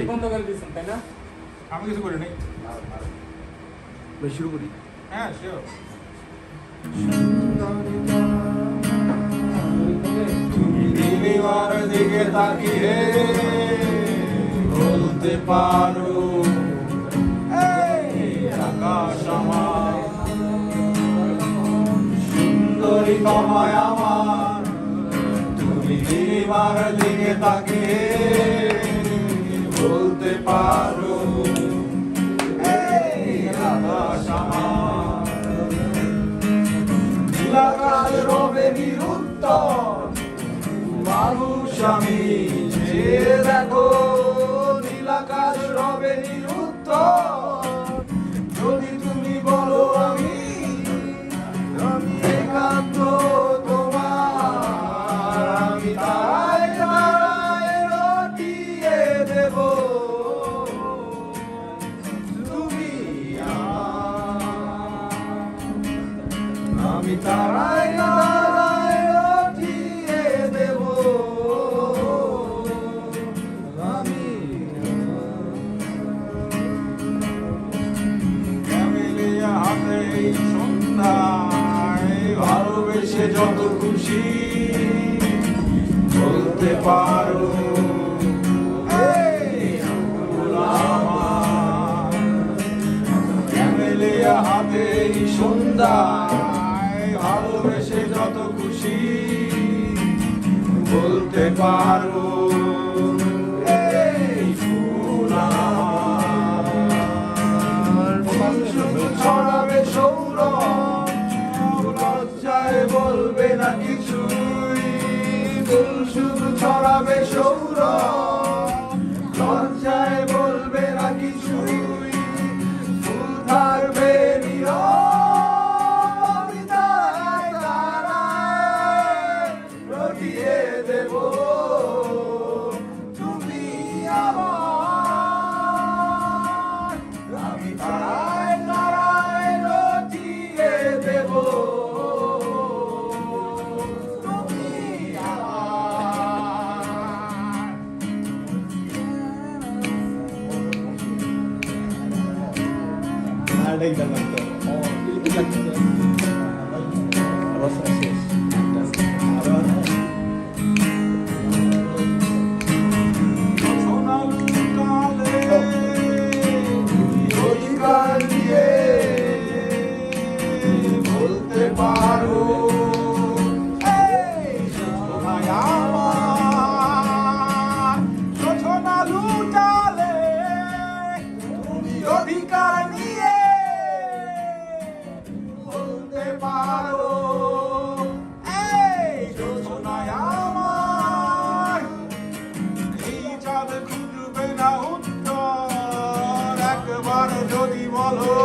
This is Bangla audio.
বন্ধ করে দিয়েছেন তাই না? আমি কিছু করি নাই। শুরু করি। হ্যাঁ শিওর। তুমি নীলিমার দিকে তাকিয়ে বলতে পারো এই আকাশ আমার, সুন্দরী তোমায় আমার। তুমি নীলিমার দিকে তাকিয়ে বলতে পারো এই আকাশ আমার। নীলাকাশ রবে নিরুত্তর, মানুষ আমি চেয়ে দেখো। নীলাকাশ রবে নিরুত্তর, যদি তুমি বলো আমি একান্ত তোমার। আমি তারায় তারায় রটিয়ে দেব তুমি আমার। আমি তারায় তারায় রটিয়ে দেব আমি। ক্যামেলিয়া হাতে এই সন্ধ্যায় ভালোবেসে যত খুশি বলতে পারো এই ফুল আমার। ক্যামেলিয়া হাতে এই সন্ধ্যায় ভালোবেসে যত খুশি বলতে পারো এই ফুল আমার। ফুল শুধু ছড়াবে সৌরভ, লজ্জায় বলবে না কিছুই। ফুল শুধু ছড়াবে সৌরভ, লজ্জায় বলবে না কিছুই। ফুল থাকবে নীরব, আমি তারায় তারায় রটিয়ে দেব তুমি আমার। আমি তারায় তারায় রটিয়ে দেব তুমি আমার। সোনালু কালে অধিকার দিয়ে বলতে পারো এই তোমায় আমার। সোনালু কালে তুমি অধিকার নিয়ে বলতে পারো এই সোনায় আমার। এই চাঁদ খুঁজবে না উত্তর, একবার যদি বলো